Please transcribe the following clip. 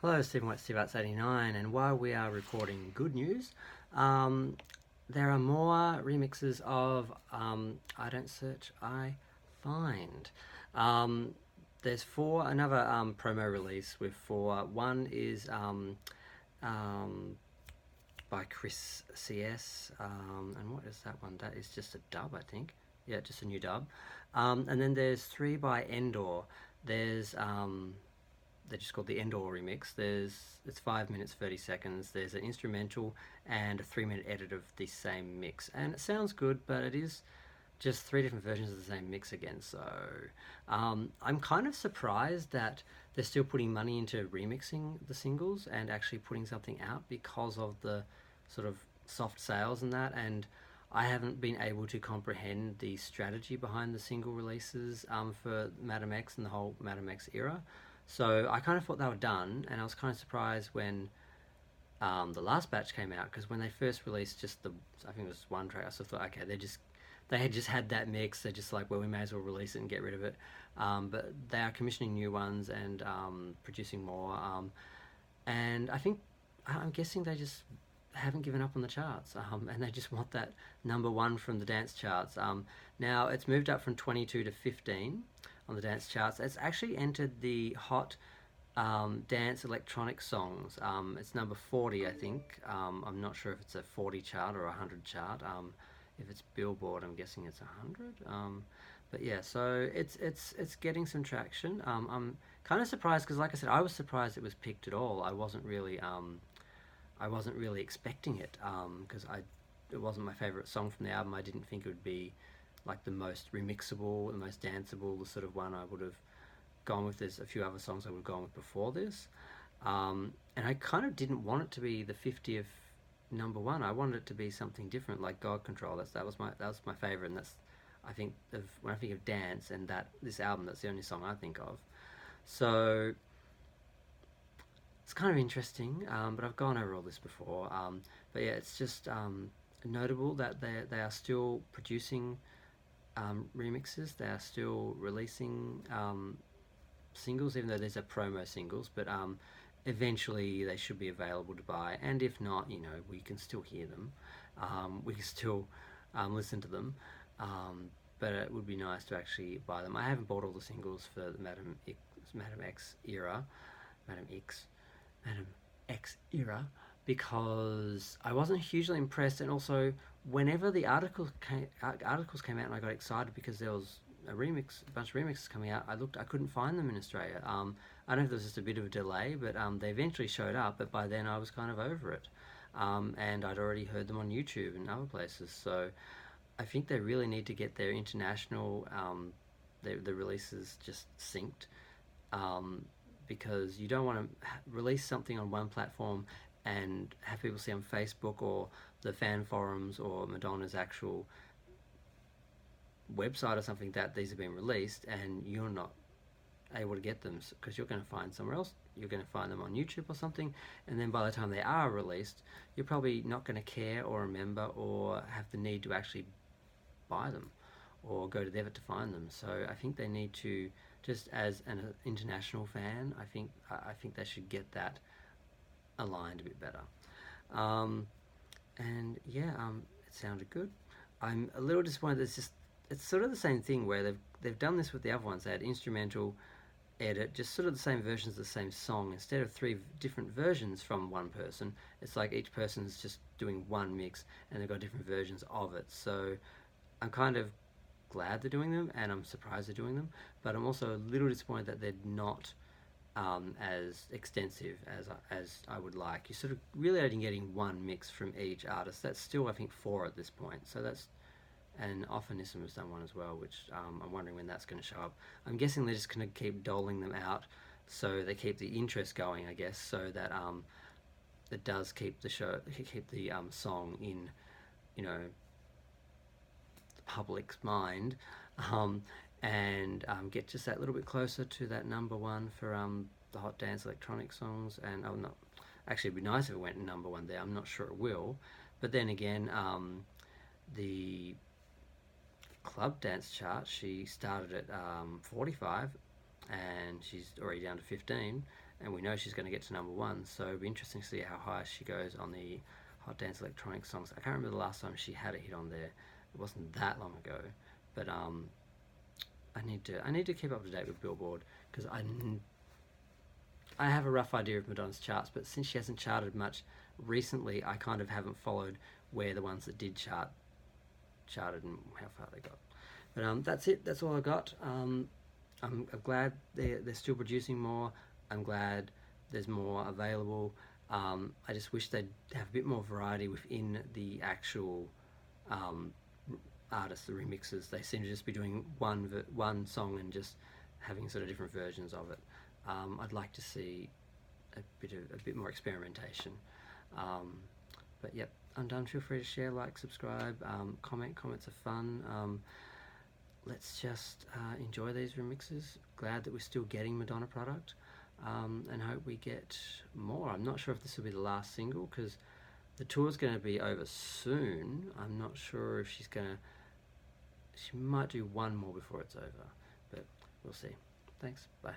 Hello, Stephen White, Steve Arts 89, and while we are recording good news, there are more remixes of I Don't Search, I Find. Um, there's another promo release with four. One is um, by Chris CS, and what is that one? That is just a dub, I think. Yeah, just a new dub. And then there's three by Endor. There's they're just called the Endor remix. It's 5 minutes 30 seconds. There's an instrumental and a 3 minute edit of the same mix, and it sounds good, but it is just three different versions of the same mix again. So I'm kind of surprised that they're still putting money into remixing the singles and actually putting something out because of the sort of soft sales and that. And I haven't been able to comprehend the strategy behind the single releases for Madame X and the whole Madame X era. So I kind of thought they were done, and I was kind of surprised when the last batch came out, because when they first released just I think it was one track, I sort of thought, okay, they had just had that mix. They're just like, well, we may as well release it and get rid of it. But they are commissioning new ones and producing more. And I'm guessing they just haven't given up on the charts, and they just want that number one from the dance charts. Now it's moved up from 22 to 15 on the dance charts. It's actually entered the hot dance electronic songs. It's number 40, I think. I'm not sure if it's a 40 chart or a 100 chart. If it's Billboard, I'm guessing it's 100. But yeah, so it's getting some traction. I'm kind of surprised because, like I said, I was surprised it was picked at all. I wasn't really expecting it because it wasn't my favorite song from the album. I didn't think it would be like the most remixable, the most danceable, the sort of one I would have gone with. There's a few other songs I would have gone with before this, and I kind of didn't want it to be the 50th number one. I wanted it to be something different, like God Control. That was my favorite, and that's I think when I think of dance and that this album, that's the only song I think of. So it's kind of interesting, but I've gone over all this before. But yeah, it's just notable that they are still producing remixes. They are still releasing singles, even though there's a promo singles. But eventually they should be available to buy. And if not, we can still hear them. We can still listen to them. But it would be nice to actually buy them. I haven't bought all the singles for the Madame X era, Madame X, Madame X era, because I wasn't hugely impressed, and also whenever the articles came out, and I got excited because there was a bunch of remixes coming out. I couldn't find them in Australia. I don't know if there was just a bit of a delay, but they eventually showed up. But by then I was kind of over it, and I'd already heard them on YouTube and other places. So I think they really need to get their international the releases just synced, because you don't want to release something on one platform and have people see on Facebook or the fan forums or Madonna's actual website or something that these have been released, and you're not able to get them because you're going to find somewhere else. You're going to find them on YouTube or something, and then by the time they are released, you're probably not going to care or remember or have the need to actually buy them or go to the effort to find them. So I think they need to, just as an international fan, I think they should get that aligned a bit better. And yeah, it sounded good. I'm a little disappointed. It's sort of the same thing where they've done this with the other ones. They had instrumental edit, just sort of the same versions of the same song. Instead of three different versions from one person, it's like each person's just doing one mix and they've got different versions of it. So I'm kind of glad they're doing them, and I'm surprised they're doing them, but I'm also a little disappointed that they're not as extensive as I would like. You're sort of really only getting one mix from each artist. That's still, I think, four at this point. So that's, and Offernism has done one as well, which I'm wondering when that's going to show up. I'm guessing they're just going to keep doling them out so they keep the interest going, I guess, so that it does keep the song in, the public's mind, and get just that little bit closer to that number one for the hot dance electronic songs. And not actually, it'd be nice if it went number one there. I'm not sure it will, but then again, the club dance chart, she started at 45 and she's already down to 15, and we know she's going to get to #1. So it'll be interesting to see how high she goes on the Hot Dance Electronic songs. I can't remember the last time she had a hit on there. It wasn't that long ago, but I need to keep up to date with Billboard, because I have a rough idea of Madonna's charts, but since she hasn't charted much recently, I kind of haven't followed where the ones that did charted and how far they got. But that's it. That's all I got. I'm glad they're still producing more. I'm glad there's more available. I just wish they'd have a bit more variety within the actual artists, the remixes. They seem to just be doing one song and just having sort of different versions of it. I'd like to see a bit more experimentation. But yep, I'm done. Feel free to share, like, subscribe, comment. Comments are fun. Let's just enjoy these remixes. Glad that we're still getting Madonna product, and hope we get more. I'm not sure if this will be the last single, because the tour's going to be over soon. I'm not sure if she might do one more before it's over, but we'll see. Thanks, bye.